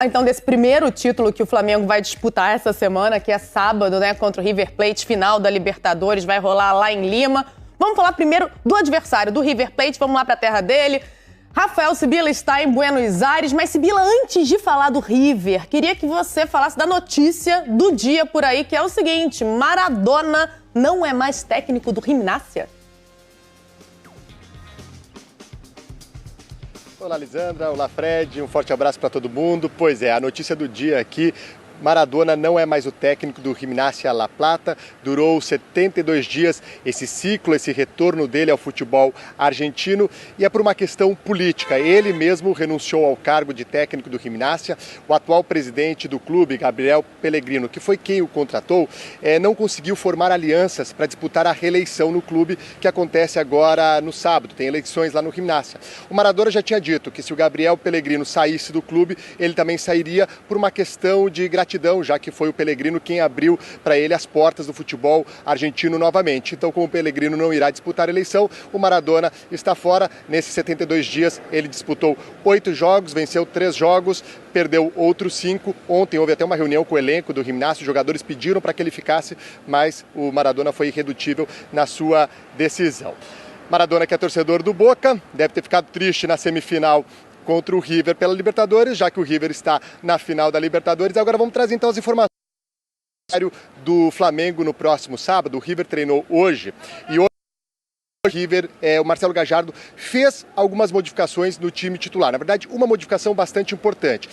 Então, desse primeiro título que o Flamengo vai disputar essa semana, que é sábado, né, contra o River Plate, final da Libertadores, vai rolar lá em Lima. Vamos falar primeiro do adversário, do River Plate, vamos lá para a terra dele. Rafael Sibila está em Buenos Aires, mas Sibila, antes de falar do River, queria que você falasse da notícia do dia por aí, que é o seguinte: Maradona não é mais técnico do Gimnasia. Olá, Lisandra. Olá, Fred. Um forte abraço para todo mundo. Pois é, a notícia do dia aqui: Maradona não é mais o técnico do Gimnasia La Plata. Durou 72 dias esse ciclo, esse retorno dele ao futebol argentino, e é por uma questão política. Ele mesmo renunciou ao cargo de técnico do Gimnasia. O atual presidente do clube, Gabriel Pellegrino, que foi quem o contratou, não conseguiu formar alianças para disputar a reeleição no clube, que acontece agora no sábado. Tem eleições lá no Gimnasia. O Maradona já tinha dito que se o Gabriel Pellegrino saísse do clube, ele também sairia por uma questão de gratidão, já que foi o Pellegrino quem abriu para ele as portas do futebol argentino novamente. Então, como o Pellegrino não irá disputar a eleição, o Maradona está fora. Nesses 72 dias, ele disputou 8 jogos, venceu 3 jogos, perdeu outros 5. Ontem houve até uma reunião com o elenco do Gimnasia, os jogadores pediram para que ele ficasse, mas o Maradona foi irredutível na sua decisão. Maradona, que é torcedor do Boca, deve ter ficado triste na semifinal contra o River pela Libertadores, já que o River está na final da Libertadores. Agora vamos trazer então as informações do Flamengo no próximo sábado. O River treinou hoje e hoje o River, o Marcelo Gallardo fez algumas modificações no time titular. Na verdade, uma modificação bastante importante.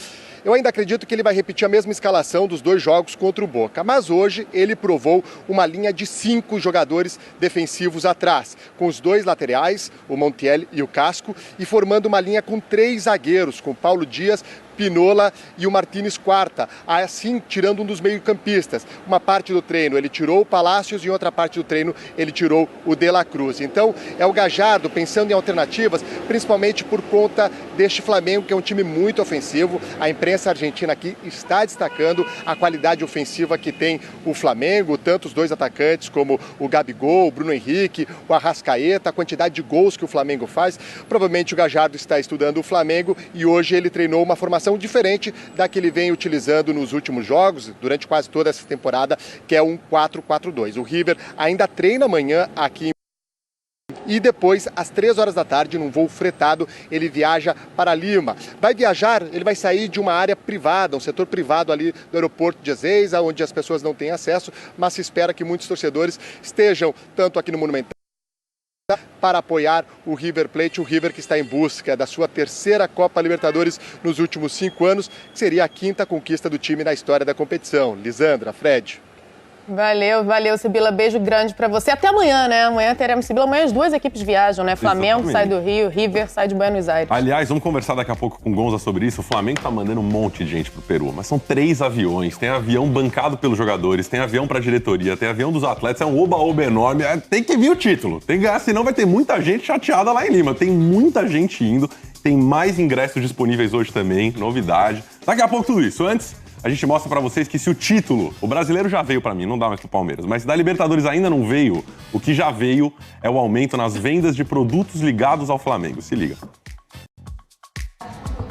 Eu ainda acredito que ele vai repetir a mesma escalação dos 2 jogos contra o Boca, mas hoje ele provou uma linha de 5 jogadores defensivos atrás, com os 2 laterais, o Montiel e o Casco, e formando uma linha com 3 zagueiros, com Paulo Dias, Pinola e o Martínez Quarta, assim tirando um dos meio-campistas. Uma parte do treino ele tirou o Palácios e outra parte do treino ele tirou o De La Cruz. Então é o Gallardo pensando em alternativas, principalmente por conta deste Flamengo, que é um time muito ofensivo. A imprensa argentina aqui está destacando a qualidade ofensiva que tem o Flamengo, tanto os 2 atacantes como o Gabigol, o Bruno Henrique, o Arrascaeta, a quantidade de gols que o Flamengo faz. Provavelmente o Gallardo está estudando o Flamengo e hoje ele treinou uma formação diferente da que ele vem utilizando nos últimos jogos, durante quase toda essa temporada, que é um 4-4-2. O River ainda treina amanhã aqui e depois, às 3 horas da tarde, num voo fretado, ele viaja para Lima. Vai viajar, ele vai sair de uma área privada, um setor privado ali do aeroporto de Ezeiza, onde as pessoas não têm acesso, mas se espera que muitos torcedores estejam tanto aqui no Monumental para apoiar o River Plate, o River que está em busca da sua 3ª Copa Libertadores nos últimos 5 anos, que seria a 5ª conquista do time na história da competição. Lisandra, Fred. Valeu, Sibila. Beijo grande pra você. Até amanhã, né? Amanhã teremos Sibila. Amanhã as 2 equipes viajam, né? Flamengo sai do Rio, River sai de Buenos Aires. Aliás, vamos conversar daqui a pouco com o Gonza sobre isso. O Flamengo tá mandando um monte de gente pro Peru, mas são 3 aviões. Tem avião bancado pelos jogadores, tem avião pra diretoria, tem avião dos atletas. É um oba-oba enorme. Tem que vir o título. Tem que ganhar, senão vai ter muita gente chateada lá em Lima. Tem muita gente indo. Tem mais ingressos disponíveis hoje também. Novidade. Daqui a pouco tudo isso. Antes, a gente mostra pra vocês que se o título, o brasileiro já veio pra mim, não dá mais pro Palmeiras, mas se da Libertadores ainda não veio, o que já veio é o aumento nas vendas de produtos ligados ao Flamengo. Se liga.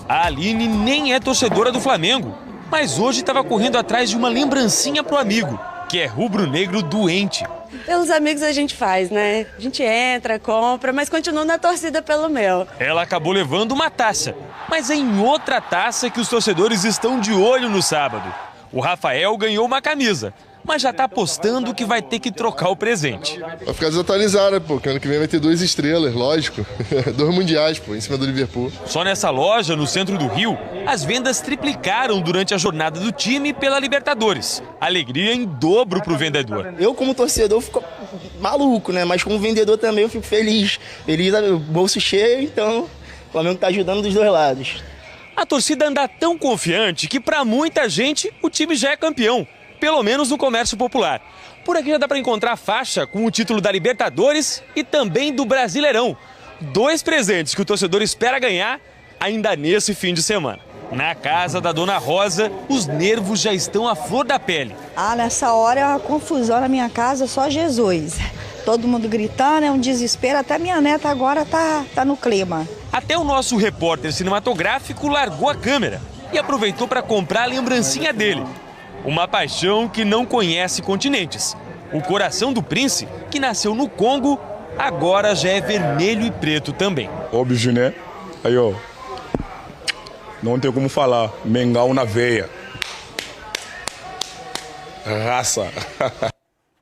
A Aline nem é torcedora do Flamengo, mas hoje estava correndo atrás de uma lembrancinha pro amigo, que é rubro-negro doente. Pelos amigos a gente faz, né? A gente entra, compra, mas continua na torcida pelo meu. Ela acabou levando uma taça, mas é em outra taça que os torcedores estão de olho no sábado. O Rafael ganhou uma camisa, mas já tá apostando que vai ter que trocar o presente. Vai ficar desatualizado, pô, que ano que vem vai ter 2 estrelas, lógico. 2 mundiais, pô, em cima do Liverpool. Só nessa loja, no centro do Rio, as vendas triplicaram durante a jornada do time pela Libertadores. Alegria em dobro pro vendedor. Eu, como torcedor, fico maluco, né? Mas como vendedor também eu fico feliz. Feliz, bolso cheio, então o Flamengo tá ajudando dos 2 lados. A torcida anda tão confiante que pra muita gente o time já é campeão. Pelo menos no comércio popular. Por aqui já dá para encontrar faixa com o título da Libertadores e também do Brasileirão. 2 presentes que o torcedor espera ganhar ainda nesse fim de semana. Na casa da Dona Rosa, os nervos já estão à flor da pele. Nessa hora é uma confusão na minha casa, só Jesus. Todo mundo gritando, é um desespero. Até minha neta agora tá no clima. Até o nosso repórter cinematográfico largou a câmera. e aproveitou para comprar a lembrancinha dele. Uma paixão que não conhece continentes. O coração do Prince, que nasceu no Congo, agora já é vermelho e preto também. Óbvio, né? Aí, ó, não tem como falar, Mengão na veia. Raça.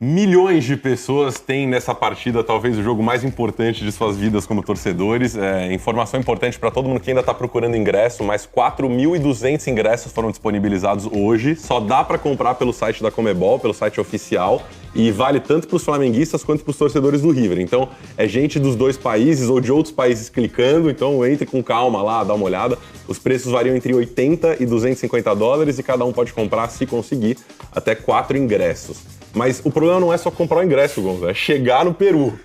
Milhões de pessoas têm nessa partida talvez o jogo mais importante de suas vidas como torcedores. Informação importante para todo mundo que ainda está procurando ingresso, mais 4.200 ingressos foram disponibilizados hoje. Só dá para comprar pelo site da Conmebol, pelo site oficial, e vale tanto para os flamenguistas quanto para os torcedores do River. Então, é gente dos dois países ou de outros países clicando, então entre com calma lá, dá uma olhada. Os preços variam entre 80 e 250 dólares e cada um pode comprar, se conseguir, até 4 ingressos. Mas o problema não é só comprar o ingresso, Gonzo, é chegar no Peru.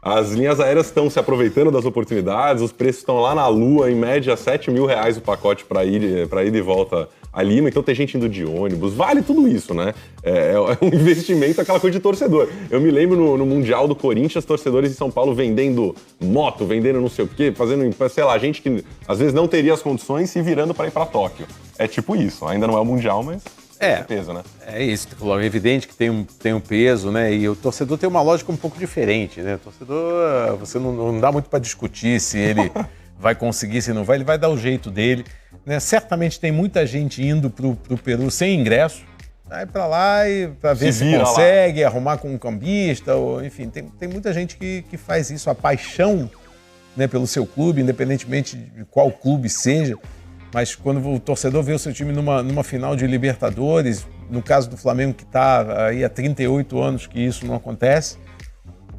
As linhas aéreas estão se aproveitando das oportunidades, os preços estão lá na lua, em média R$7.000 o pacote para ir e volta a Lima, então tem gente indo de ônibus, vale tudo isso, né? É um investimento, aquela coisa de torcedor. Eu me lembro no Mundial do Corinthians, torcedores de São Paulo vendendo moto, vendendo não sei o quê, fazendo, sei lá, gente que às vezes não teria as condições se virando para ir para Tóquio. É tipo isso, ainda não é o Mundial, mas... É peso, né? É isso, é evidente que tem um peso, né? E o torcedor tem uma lógica um pouco diferente, né? O torcedor, você não dá muito para discutir se ele vai conseguir, se não vai, ele vai dar o jeito dele, né? Certamente tem muita gente indo pro Peru sem ingresso, vai para lá e para ver se consegue arrumar com um cambista, ou enfim, tem muita gente que faz isso, a paixão, né, pelo seu clube, independentemente de qual clube seja. Mas quando o torcedor vê o seu time numa final de Libertadores, no caso do Flamengo, que está aí há 38 anos que isso não acontece,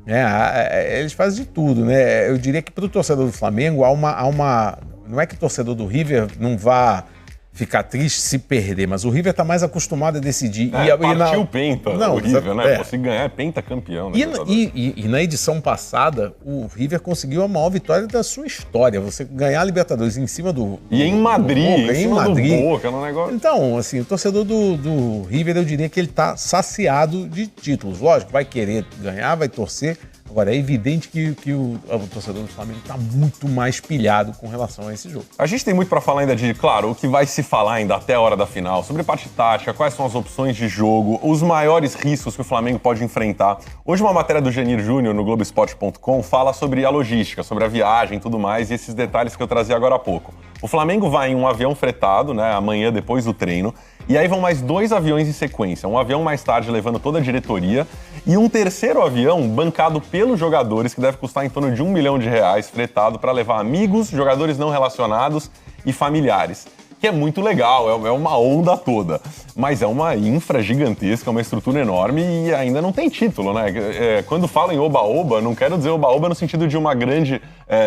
né, eles fazem de tudo, né? Eu diria que para o torcedor do Flamengo há uma... Não é que o torcedor do River não vá ficar triste se perder, mas o River está mais acostumado a decidir. Partiu penta o River, né? Se ganhar é pentacampeão. E na edição passada, o River conseguiu a maior vitória da sua história. Você ganhar a Libertadores em cima do... E em Madrid, em cima do Boca, no negócio. Então, assim, o torcedor do River, eu diria que ele está saciado de títulos. Lógico, vai querer ganhar, vai torcer. Agora, é evidente que o torcedor do Flamengo está muito mais pilhado com relação a esse jogo. A gente tem muito para falar ainda de, claro, o que vai se falar ainda até a hora da final, sobre parte tática, quais são as opções de jogo, os maiores riscos que o Flamengo pode enfrentar. Hoje uma matéria do Genir Júnior no Globoesporte.com fala sobre a logística, sobre a viagem e tudo mais, e esses detalhes que eu trazia agora há pouco. O Flamengo vai em um avião fretado, né, amanhã depois do treino, e aí vão mais 2 aviões em sequência. Um avião mais tarde levando toda a diretoria e um terceiro avião bancado pelos jogadores, que deve custar em torno de R$1 milhão, fretado para levar amigos, jogadores não relacionados e familiares. Que é muito legal, é uma onda toda. Mas é uma infra gigantesca, uma estrutura enorme e ainda não tem título, né? Quando falo em oba-oba, não quero dizer oba-oba no sentido de uma grande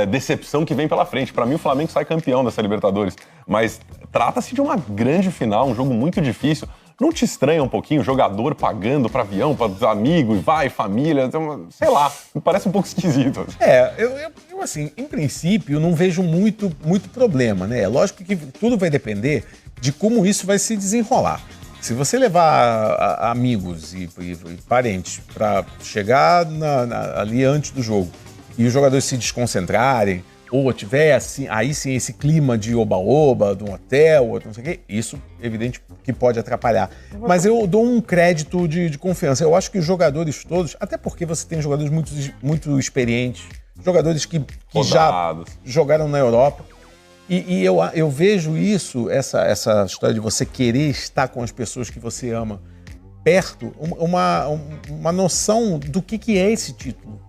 decepção que vem pela frente. Para mim, o Flamengo sai campeão dessa Libertadores. Mas trata-se de uma grande final, um jogo muito difícil. Não te estranha um pouquinho o jogador pagando para avião, para amigos, vai, família, sei lá, me parece um pouco esquisito. Eu assim, em princípio, não vejo muito problema, né? É lógico que tudo vai depender de como isso vai se desenrolar. Se você levar amigos e parentes para chegar ali antes do jogo e os jogadores se desconcentrarem, ou tiver assim, aí sim esse clima de oba-oba, de um hotel, ou não sei o quê, isso, evidente, que pode atrapalhar. Mas eu dou um crédito de confiança. Eu acho que os jogadores todos, até porque você tem jogadores muito experientes, jogadores que já jogaram na Europa, e eu vejo isso, essa história de você querer estar com as pessoas que você ama perto, uma noção do que é esse título.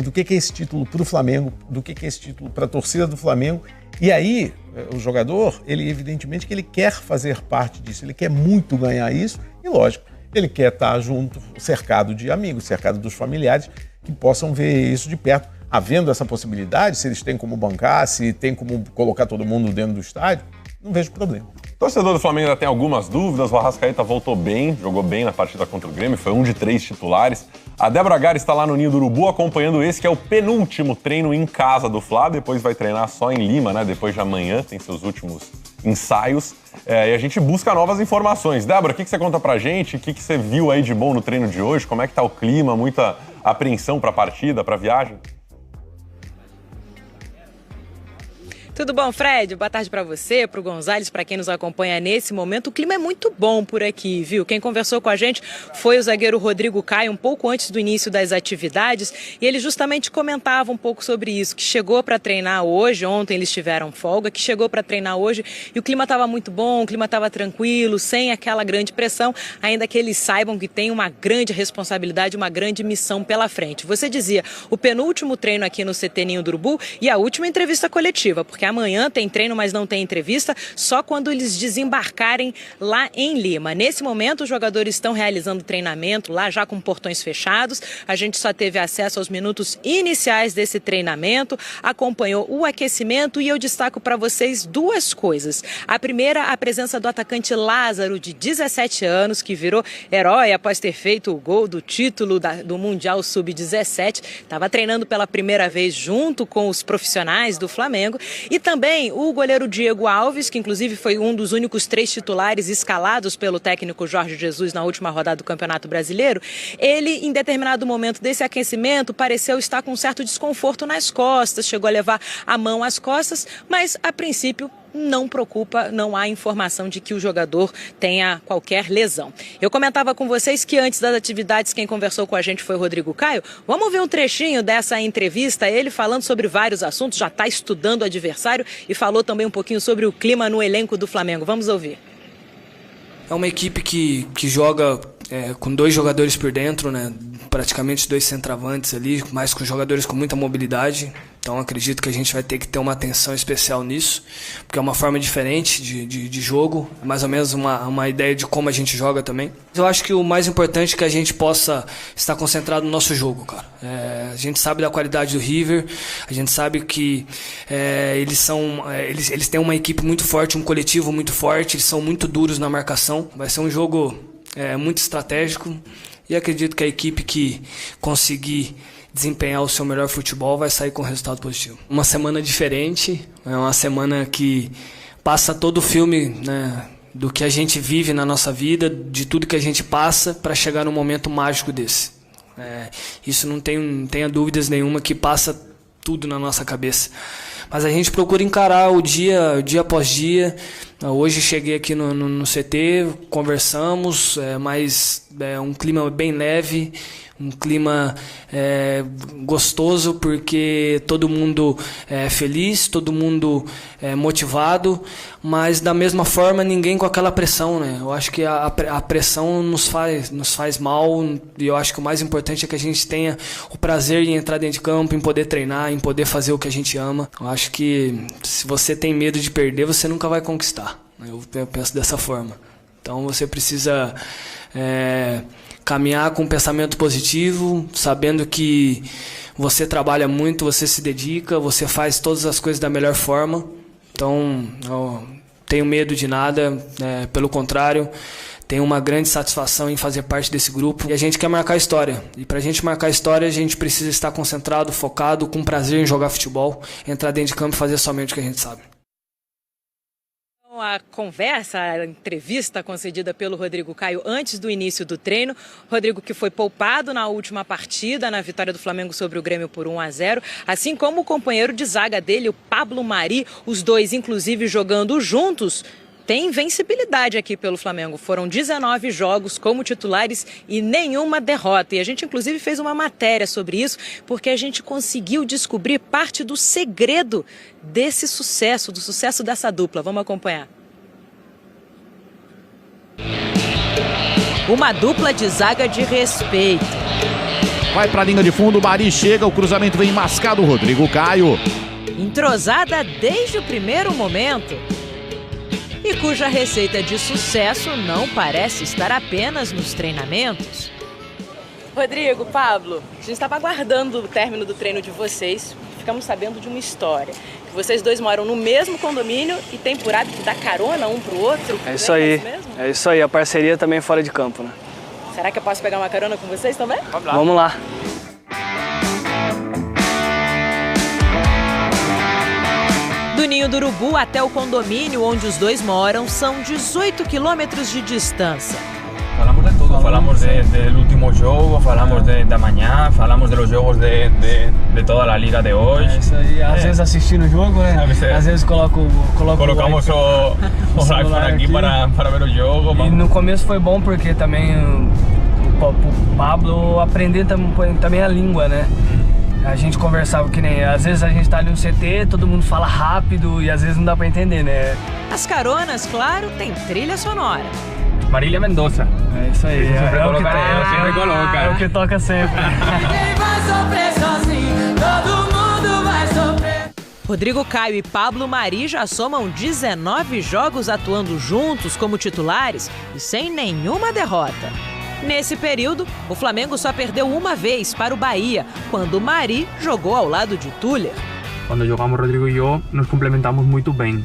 Do que é esse título para o Flamengo, do que é esse título para a torcida do Flamengo. E aí, o jogador, ele evidentemente que ele quer fazer parte disso, ele quer muito ganhar isso e, lógico, ele quer estar junto, cercado de amigos, cercado dos familiares que possam ver isso de perto. Havendo essa possibilidade, se eles têm como bancar, se tem como colocar todo mundo dentro do estádio, não vejo problema. O torcedor do Flamengo ainda tem algumas dúvidas. O Arrascaeta voltou bem, jogou bem na partida contra o Grêmio, foi um de 3 titulares. A Débora Gari está lá no Ninho do Urubu acompanhando esse que é o penúltimo treino em casa do Fla. Depois vai treinar só em Lima, né? Depois de amanhã tem seus últimos ensaios. E a gente busca novas informações. Débora, o que você conta pra gente? O que você viu aí de bom no treino de hoje? Como é que tá o clima? Muita apreensão pra partida, pra viagem? Tudo bom, Fred? Boa tarde para você, para o Gonzalez, para quem nos acompanha nesse momento. O clima é muito bom por aqui, viu? Quem conversou com a gente foi o zagueiro Rodrigo Caio, um pouco antes do início das atividades, e ele justamente comentava um pouco sobre isso, que chegou para treinar hoje, ontem eles tiveram folga, que chegou para treinar hoje e o clima estava muito bom, o clima estava tranquilo, sem aquela grande pressão, ainda que eles saibam que tem uma grande responsabilidade, uma grande missão pela frente. Você dizia, o penúltimo treino aqui no CT Ninho do Urubu e a última entrevista coletiva, porque amanhã tem treino, mas não tem entrevista, só quando eles desembarcarem lá em Lima. Nesse momento, os jogadores estão realizando treinamento lá, já com portões fechados. A gente só teve acesso aos minutos iniciais desse treinamento, acompanhou o aquecimento e eu destaco para vocês duas coisas. A primeira, a presença do atacante Lázaro, de 17 anos, que virou herói após ter feito o gol do título do Mundial Sub-17. Estava treinando pela primeira vez junto com os profissionais do Flamengo. E também o goleiro Diego Alves, que inclusive foi um dos únicos 3 titulares escalados pelo técnico Jorge Jesus na última rodada do Campeonato Brasileiro. Ele, em determinado momento desse aquecimento, pareceu estar com um certo desconforto nas costas, chegou a levar a mão às costas, mas a princípio não preocupa, não há informação de que o jogador tenha qualquer lesão. Eu comentava com vocês que antes das atividades quem conversou com a gente foi o Rodrigo Caio. Vamos ver um trechinho dessa entrevista, ele falando sobre vários assuntos, já está estudando o adversário e falou também um pouquinho sobre o clima no elenco do Flamengo. Vamos ouvir. É uma equipe que joga com 2 jogadores por dentro, né? Praticamente 2 centroavantes ali, mas com jogadores com muita mobilidade. Então acredito que a gente vai ter que ter uma atenção especial nisso, porque é uma forma diferente de jogo, é mais ou menos uma ideia de como a gente joga também. Eu acho que o mais importante é que a gente possa estar concentrado no nosso jogo, cara. A gente sabe da qualidade do River, a gente sabe que eles têm uma equipe muito forte, um coletivo muito forte, eles são muito duros na marcação. Vai ser um jogo muito estratégico e acredito que a equipe que conseguir desempenhar o seu melhor futebol vai sair com resultado positivo. Uma semana diferente, é uma semana que passa todo o filme, né, do que a gente vive na nossa vida, de tudo que a gente passa para chegar num momento mágico desse. Isso não tenha dúvidas nenhuma que passa tudo na nossa cabeça. Mas a gente procura encarar o dia após dia. Hoje cheguei aqui no CT, conversamos, mas um clima bem leve, um clima gostoso, porque todo mundo é feliz, todo mundo é motivado, mas da mesma forma ninguém com aquela pressão, né? Eu acho que a pressão nos faz mal, e eu acho que o mais importante é que a gente tenha o prazer em entrar dentro de campo, em poder treinar, em poder fazer o que a gente ama. Eu acho que se você tem medo de perder, você nunca vai conquistar. Eu penso dessa forma. Então você precisa caminhar com um pensamento positivo, sabendo que você trabalha muito, você se dedica, você faz todas as coisas da melhor forma. Então, não tenho medo de nada, pelo contrário, tenho uma grande satisfação em fazer parte desse grupo. E a gente quer marcar história. E para a gente marcar história, a gente precisa estar concentrado, focado, com prazer em jogar futebol, entrar dentro de campo e fazer somente o que a gente sabe. A conversa, a entrevista concedida pelo Rodrigo Caio antes do início do treino. Rodrigo, que foi poupado na última partida, na vitória do Flamengo sobre o Grêmio por 1-0, assim como o companheiro de zaga dele, o Pablo Mari, os dois inclusive jogando juntos. Tem invencibilidade aqui pelo Flamengo. Foram 19 jogos como titulares e nenhuma derrota. E a gente, inclusive, fez uma matéria sobre isso, porque a gente conseguiu descobrir parte do segredo desse sucesso, do sucesso dessa dupla. Vamos acompanhar. Uma dupla de zaga de respeito. Vai para a linha de fundo, o Mari chega, o cruzamento vem mascado, o Rodrigo Caio. Entrosada desde o primeiro momento. E cuja receita de sucesso não parece estar apenas nos treinamentos. Rodrigo, Pablo, a gente estava aguardando o término do treino de vocês. Ficamos sabendo de uma história. Que vocês dois moram no mesmo condomínio e têm por hábito dar carona um pro outro. É isso aí, é isso aí. A parceria também fora de campo, né? Será que eu posso pegar uma carona com vocês também? Vamos lá. Do Ninho do Urubu até o condomínio onde os dois moram são 18 quilômetros de distância. Caramba, não é todo falamos do último jogo, falamos da manhã, falamos dos jogos de toda a liga de hoje. É isso aí, às vezes assistindo o jogo, né? Às vezes colocamos o iPhone aqui para ver o jogo. E no começo foi bom porque também o Pablo aprender também a língua, né? A gente conversava que nem, às vezes a gente tá ali no CT, todo mundo fala rápido e às vezes não dá pra entender, né? As caronas, claro, tem trilha sonora. Marília Mendonça. É isso aí, sempre coloca. É o que toca sempre. Ninguém vai sofrer sozinho, todo mundo vai sofrer. Rodrigo Caio e Pablo Mari já somam 19 jogos atuando juntos como titulares e sem nenhuma derrota. Nesse período, o Flamengo só perdeu uma vez para o Bahia, quando o Mari jogou ao lado de Tuller. Quando jogamos Rodrigo e eu, nos complementamos muito bem.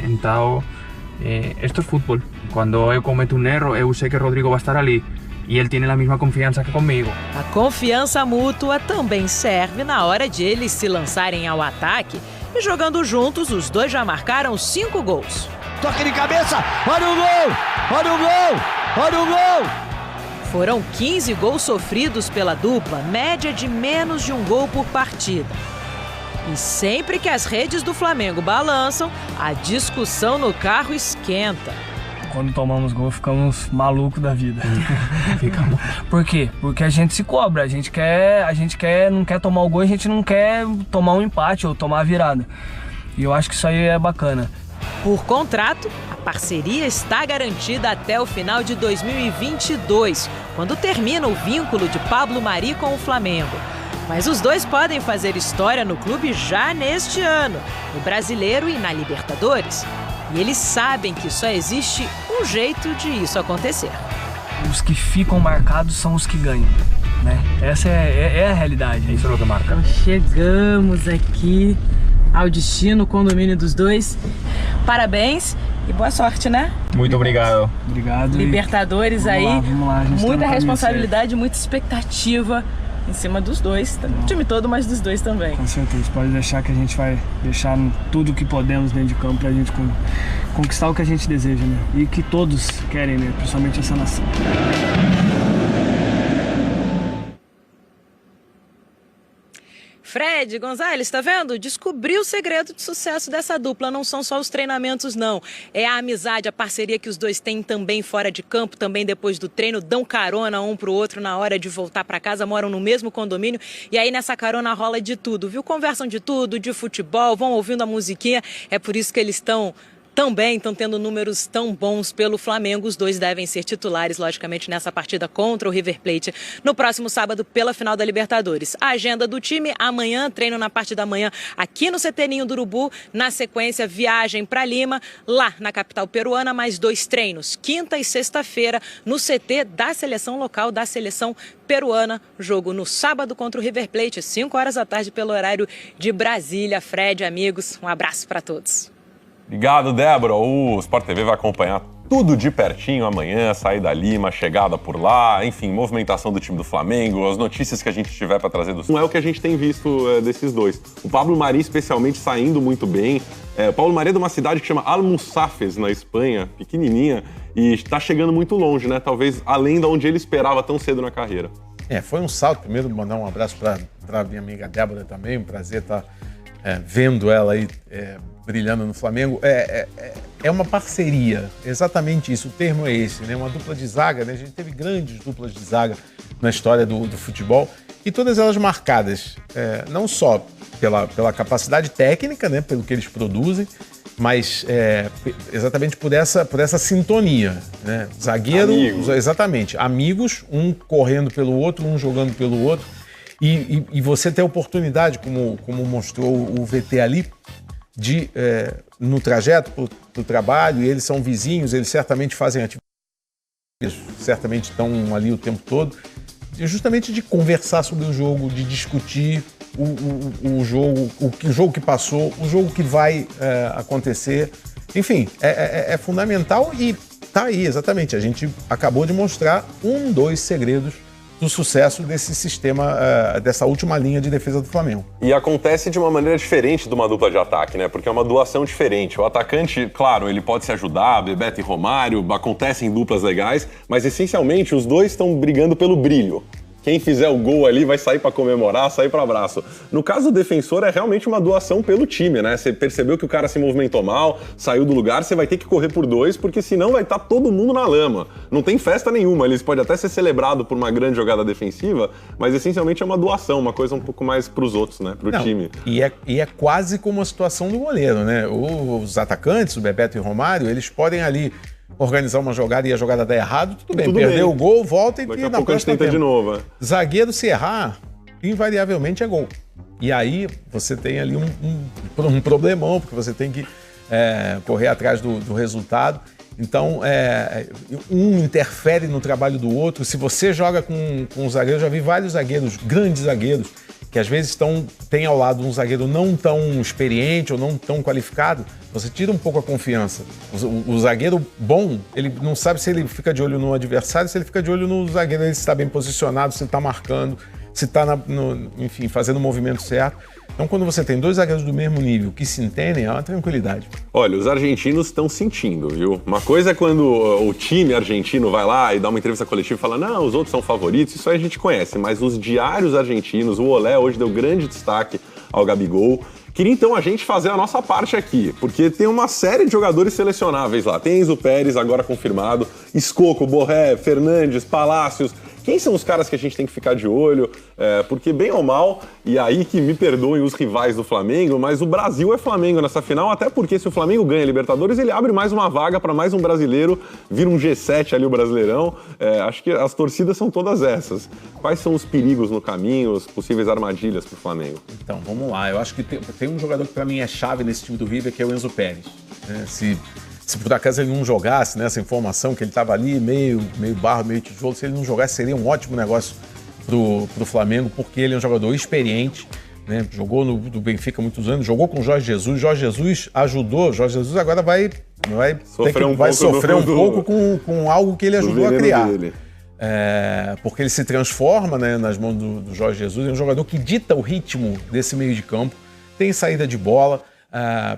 Então, isto é futebol. Quando eu cometo um erro, eu sei que o Rodrigo vai estar ali. E ele tem a mesma confiança que comigo. A confiança mútua também serve na hora de eles se lançarem ao ataque. E jogando juntos, os dois já marcaram 5 gols. Toque de cabeça, olha o gol! Olha o gol! Olha o gol! Foram 15 gols sofridos pela dupla, média de menos de um gol por partida. E sempre que as redes do Flamengo balançam, a discussão no carro esquenta. Quando tomamos gol, ficamos malucos da vida. Por quê? Porque a gente se cobra, não quer tomar o gol, a gente não quer tomar um empate ou tomar a virada. E eu acho que isso aí é bacana. Por contrato, a parceria está garantida até o final de 2022, quando termina o vínculo de Pablo Mari com o Flamengo. Mas os dois podem fazer história no clube já neste ano, no Brasileiro e na Libertadores. E eles sabem que só existe um jeito de isso acontecer. Os que ficam marcados são os que ganham, né? Essa é a realidade. Isso é o que marca. Então chegamos aqui ao destino, condomínio dos dois. Parabéns e boa sorte, né? Muito obrigado. Obrigado. Libertadores aí, vamos lá, muita responsabilidade, muita expectativa em cima dos dois, do time todo, mas dos dois também. Com certeza, pode deixar que a gente vai deixar tudo que podemos dentro de campo pra gente conquistar o que a gente deseja, né? E que todos querem, né? Principalmente essa nação. Fred Gonzalez, tá vendo? Descobriu o segredo de sucesso dessa dupla. Não são só os treinamentos, não. É a amizade, a parceria que os dois têm também fora de campo, também depois do treino. Dão carona um pro outro na hora de voltar para casa, moram no mesmo condomínio. E aí nessa carona rola de tudo, viu? Conversam de tudo, de futebol, vão ouvindo a musiquinha. É por isso que eles estão tendo números tão bons pelo Flamengo. Os dois devem ser titulares, logicamente, nessa partida contra o River Plate no próximo sábado pela final da Libertadores. A agenda do time, amanhã, treino na parte da manhã aqui no CT Ninho do Urubu. Na sequência, viagem para Lima, lá na capital peruana, mais 2 treinos, quinta e sexta-feira, no CT da seleção local, da seleção peruana. Jogo no sábado contra o River Plate, 5 horas da tarde, pelo horário de Brasília. Fred, amigos, um abraço para todos. Obrigado, Débora. O Sport TV vai acompanhar tudo de pertinho amanhã, saída da Lima, chegada por lá, enfim, movimentação do time do Flamengo, as notícias que a gente tiver para trazer do... Não é o que a gente tem visto desses dois. O Pablo Mari, especialmente, saindo muito bem. O Pablo Mari é de uma cidade que chama Almussafes, na Espanha, pequenininha, e está chegando muito longe, né? Talvez além de onde ele esperava tão cedo na carreira. Foi um salto. Primeiro, mandar um abraço para minha amiga Débora também, um prazer estar vendo ela aí brilhando no Flamengo. É uma parceria, exatamente isso, o termo é esse, né? Uma dupla de zaga, né? A gente teve grandes duplas de zaga na história do futebol e todas elas marcadas não só pela capacidade técnica, né? Pelo que eles produzem, mas exatamente por essa sintonia, né? Zagueiro, exatamente, amigos, um correndo pelo outro, um jogando pelo outro. E você ter a oportunidade, como mostrou o VT ali, de, no trajeto para o trabalho, e eles são vizinhos, eles certamente fazem atividades, certamente estão ali o tempo todo, justamente de conversar sobre o jogo, de discutir o jogo que passou, o jogo que vai acontecer. Enfim, é fundamental e tá aí, exatamente. A gente acabou de mostrar 2 segredos do sucesso desse sistema, dessa última linha de defesa do Flamengo. E acontece de uma maneira diferente de uma dupla de ataque, né? Porque é uma doação diferente. O atacante, claro, ele pode se ajudar, Bebeto e Romário, acontecem duplas legais, mas essencialmente os dois estão brigando pelo brilho. Quem fizer o gol ali vai sair para comemorar, sair para abraço. No caso do defensor, é realmente uma doação pelo time, né? Você percebeu que o cara se movimentou mal, saiu do lugar, você vai ter que correr por dois, porque senão vai estar todo mundo na lama. Não tem festa nenhuma, eles podem até ser celebrado por uma grande jogada defensiva, mas essencialmente é uma doação, uma coisa um pouco mais pros outros, né? Pro time. E é quase como a situação do goleiro, né? Os atacantes, o Bebeto e o Romário, eles podem ali organizar uma jogada e a jogada der errado, tudo bem. Perdeu o gol, volta e daqui a pouco a gente tenta de novo. Zagueiro, se errar, invariavelmente é gol. E aí você tem ali um problemão, porque você tem que correr atrás do resultado. Então, um interfere no trabalho do outro. Se você joga com um zagueiro, eu já vi vários zagueiros, grandes zagueiros, que às vezes tem ao lado um zagueiro não tão experiente ou não tão qualificado, você tira um pouco a confiança. O zagueiro bom, ele não sabe se ele fica de olho no adversário, se ele fica de olho no zagueiro, ele está bem posicionado, se ele está marcando, se está, enfim, fazendo o movimento certo. Então, quando você tem dois zagueiros do mesmo nível que se entendem, é uma tranquilidade. Olha, os argentinos estão sentindo, viu? Uma coisa é quando o time argentino vai lá e dá uma entrevista coletiva e fala não, os outros são favoritos, isso aí a gente conhece, mas os diários argentinos, o Olé hoje deu grande destaque ao Gabigol. Queria então a gente fazer a nossa parte aqui, porque tem uma série de jogadores selecionáveis lá. Tem Enzo Pérez, agora confirmado, Escoco, Borré, Fernandes, Palácios. Quem são os caras que a gente tem que ficar de olho? Porque bem ou mal, e aí que me perdoem os rivais do Flamengo, mas o Brasil é Flamengo nessa final, até porque se o Flamengo ganha a Libertadores, ele abre mais uma vaga para mais um brasileiro, vira um G7 ali o Brasileirão. Acho que as torcidas são todas essas. Quais são os perigos no caminho, as possíveis armadilhas para o Flamengo? Então, vamos lá. Eu acho que tem um jogador que para mim é chave nesse time do River, que é o Enzo Pérez. Se por acaso ele não jogasse, né, essa informação que ele estava ali, meio barro, meio tijolo, se ele não jogasse, seria um ótimo negócio pro Flamengo, porque ele é um jogador experiente, né, jogou no Benfica há muitos anos, jogou com o Jorge Jesus. Jorge Jesus ajudou, Jorge Jesus agora vai sofrer um pouco com algo que ele ajudou a criar. Porque ele se transforma, né, nas mãos do Jorge Jesus, é um jogador que dita o ritmo desse meio de campo, tem saída de bola,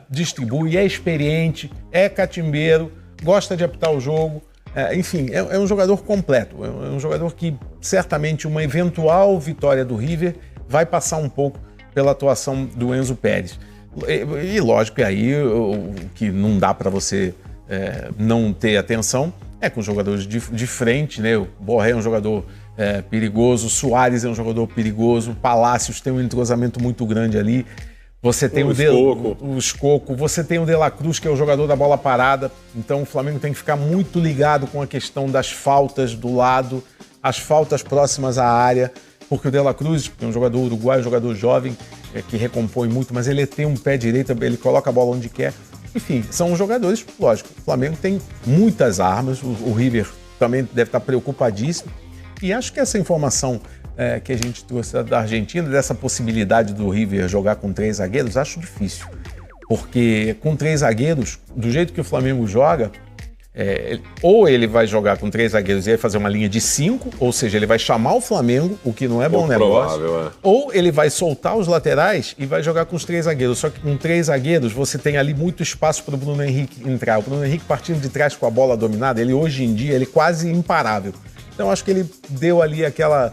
distribui, é experiente, é catimbeiro, gosta de apitar o jogo, enfim, é um jogador completo, é um jogador que certamente uma eventual vitória do River vai passar um pouco pela atuação do Enzo Pérez. E lógico que aí o que não dá para você não ter atenção é com os jogadores de frente, né? O Borré é um jogador perigoso, o Suárez é um jogador perigoso, o Palácios tem um entrosamento muito grande ali. Você tem o Escoco, você tem o De La Cruz, que é o jogador da bola parada. Então o Flamengo tem que ficar muito ligado com a questão das faltas do lado, as faltas próximas à área, porque o De La Cruz é um jogador uruguaio, um jogador jovem, que recompõe muito, mas ele tem um pé direito, ele coloca a bola onde quer. Enfim, são jogadores, lógico, o Flamengo tem muitas armas, o River também deve estar preocupadíssimo. E acho que essa informação que a gente trouxe da Argentina, dessa possibilidade do River jogar com 3 zagueiros, acho difícil. Porque com 3 zagueiros, do jeito que o Flamengo joga, ou ele vai jogar com 3 zagueiros e vai fazer uma linha de 5, ou seja, ele vai chamar o Flamengo, o que não é bom negócio, ou ele vai soltar os laterais e vai jogar com os 3 zagueiros. Só que com 3 zagueiros você tem ali muito espaço para o Bruno Henrique entrar. O Bruno Henrique partindo de trás com a bola dominada, ele hoje em dia ele é quase imparável. Então acho que ele deu ali aquela...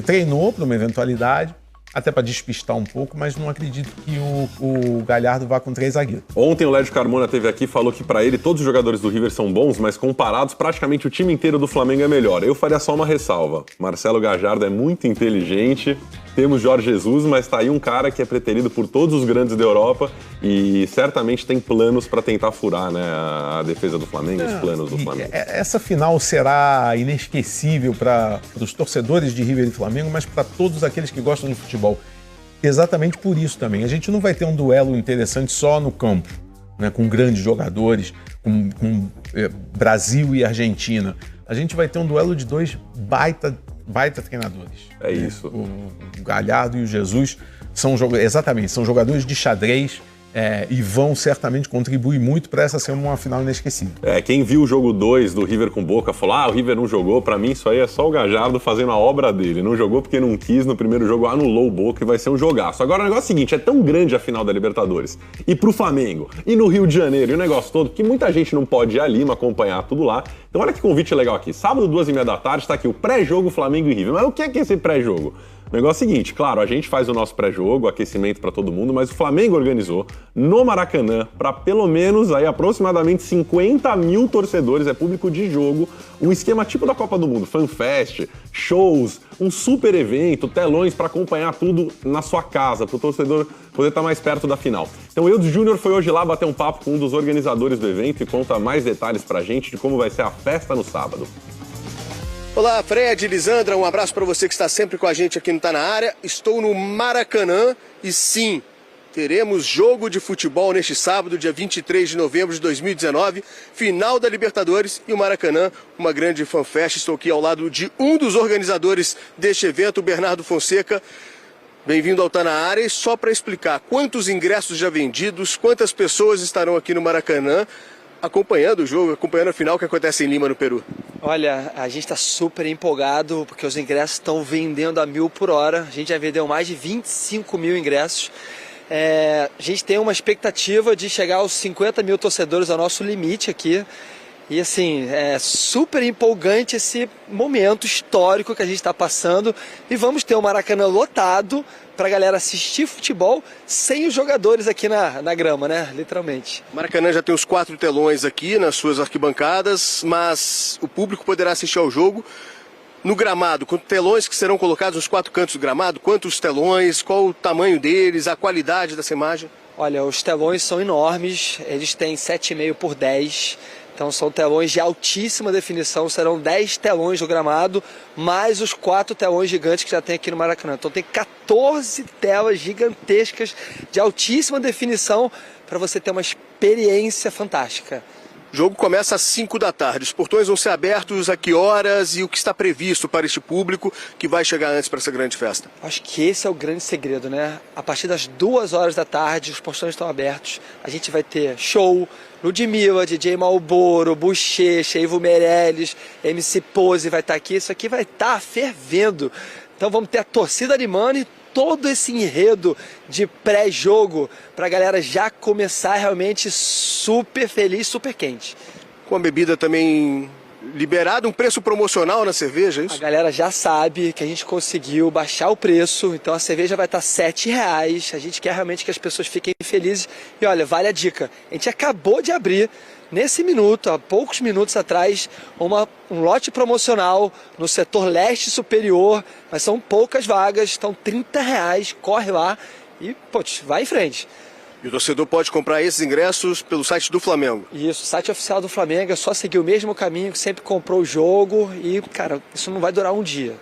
treinou para uma eventualidade, até para despistar um pouco, mas não acredito que o Galhardo vá com 3 zagueiros. Ontem o Lédio Carmona esteve aqui e falou que para ele todos os jogadores do River são bons, mas comparados praticamente o time inteiro do Flamengo é melhor. Eu faria só uma ressalva. Marcelo Gallardo é muito inteligente, temos Jorge Jesus, mas tá aí um cara que é preterido por todos os grandes da Europa e certamente tem planos para tentar furar, né, a defesa do Flamengo, os planos do Flamengo. Essa final será inesquecível para os torcedores de River e Flamengo, mas para todos aqueles que gostam de futebol. Exatamente por isso também. A gente não vai ter um duelo interessante só no campo, né, com grandes jogadores, com Brasil e Argentina. A gente vai ter um duelo de 2 baita treinadores. Isso. O Galhardo e o Jesus são jogadores de xadrez e vão certamente contribuir muito para essa ser uma final inesquecível. Quem viu o jogo 2 do River com Boca falou, o River não jogou, pra mim isso aí é só o Gallardo fazendo a obra dele, não jogou porque não quis, no primeiro jogo anulou o Boca e vai ser um jogaço. Agora o negócio é o seguinte, é tão grande a final da Libertadores, e pro Flamengo, e no Rio de Janeiro, e o negócio todo, que muita gente não pode ir a Lima acompanhar tudo lá. Então olha que convite legal aqui, sábado 2h30 da tarde, tá aqui o pré-jogo Flamengo e River. Mas o que é esse pré-jogo? O negócio é o seguinte, claro, a gente faz o nosso pré-jogo, aquecimento para todo mundo, mas o Flamengo organizou no Maracanã para pelo menos aí aproximadamente 50 mil torcedores, é público de jogo, um esquema tipo da Copa do Mundo, fanfest, shows, um super evento, telões para acompanhar tudo na sua casa, para o torcedor poder estar mais perto da final. Então o Eudes Júnior foi hoje lá bater um papo com um dos organizadores do evento e conta mais detalhes pra gente de como vai ser a festa no sábado. Olá, Fred, Lisandra, um abraço para você que está sempre com a gente aqui no Tá Na Área. Estou no Maracanã e sim, teremos jogo de futebol neste sábado, dia 23 de novembro de 2019, final da Libertadores e o Maracanã, uma grande fanfest. Estou aqui ao lado de um dos organizadores deste evento, o Bernardo Fonseca. Bem-vindo ao Tá Na Área. E só para explicar, quantos ingressos já vendidos, quantas pessoas estarão aqui no Maracanã acompanhando o jogo, acompanhando a final que acontece em Lima, no Peru? Olha, a gente está super empolgado porque os ingressos estão vendendo a 1.000 por hora. A gente já vendeu mais de 25 mil ingressos. A gente tem uma expectativa de chegar aos 50 mil torcedores, ao nosso limite aqui. E assim, é super empolgante esse momento histórico que a gente está passando. E vamos ter o Maracanã lotado para a galera assistir futebol sem os jogadores aqui na grama, né? Literalmente. O Maracanã já tem os 4 telões aqui nas suas arquibancadas, mas o público poderá assistir ao jogo no gramado, com telões que serão colocados nos 4 cantos do gramado. Quantos telões, qual o tamanho deles, a qualidade dessa imagem? Olha, os telões são enormes, eles têm 7,5 por 10. Então são telões de altíssima definição, serão 10 telões no gramado, mais os 4 telões gigantes que já tem aqui no Maracanã. Então tem 14 telas gigantescas de altíssima definição para você ter uma experiência fantástica. O jogo começa às 5 da tarde. Os portões vão ser abertos a que horas e o que está previsto para este público que vai chegar antes para essa grande festa? Acho que esse é o grande segredo, né? A partir das 2 horas da tarde, os portões estão abertos. A gente vai ter show, Ludmilla, DJ Malboro, Bochecha, Ivo Meirelles, MC Pose vai estar aqui. Isso aqui vai estar fervendo. Então vamos ter a torcida animando e todo esse enredo de pré-jogo para a galera já começar realmente super feliz, super quente. Com a bebida também liberada, um preço promocional na cerveja, é isso? A galera já sabe que a gente conseguiu baixar o preço, então a cerveja vai estar R$7. A gente quer realmente que as pessoas fiquem felizes. E olha, vale a dica, a gente acabou de abrir, nesse minuto, há poucos minutos atrás, um lote promocional no setor leste superior, mas são poucas vagas, estão R$30, corre lá e, putz, vai em frente. E o torcedor pode comprar esses ingressos pelo site do Flamengo? Isso, o site oficial do Flamengo, é só seguir o mesmo caminho que sempre comprou o jogo e, cara, isso não vai durar um dia.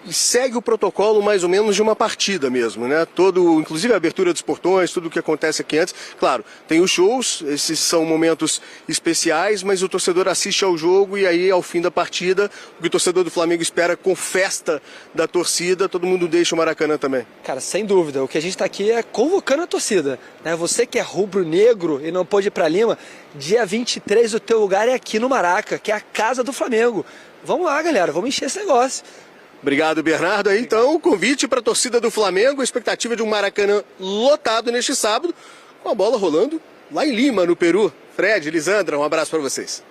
E segue o protocolo mais ou menos de uma partida mesmo, né? Inclusive a abertura dos portões, tudo o que acontece aqui antes. Claro, tem os shows, esses são momentos especiais, mas o torcedor assiste ao jogo e aí, ao fim da partida, o que o torcedor do Flamengo espera com festa da torcida, todo mundo deixa o Maracanã também. Cara, sem dúvida, o que a gente está aqui é convocando a torcida, né? Você que é rubro-negro e não pôde ir para Lima, dia 23 o teu lugar é aqui no Maraca, que é a casa do Flamengo. Vamos lá, galera, vamos encher esse negócio. Obrigado, Bernardo. Aí, então, o convite para a torcida do Flamengo, a expectativa de um Maracanã lotado neste sábado, com a bola rolando lá em Lima, no Peru. Fred, Lisandra, um abraço para vocês.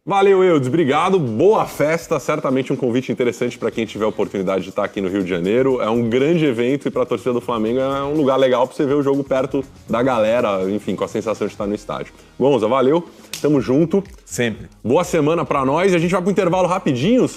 Valeu, Eudes, obrigado. Boa festa, certamente um convite interessante para quem tiver a oportunidade de estar aqui no Rio de Janeiro. É um grande evento e para a torcida do Flamengo é um lugar legal para você ver o jogo perto da galera, enfim, com a sensação de estar no estádio. Gonza, valeu, tamo junto. Sempre. Boa semana para nós e a gente vai pro intervalo rapidinho.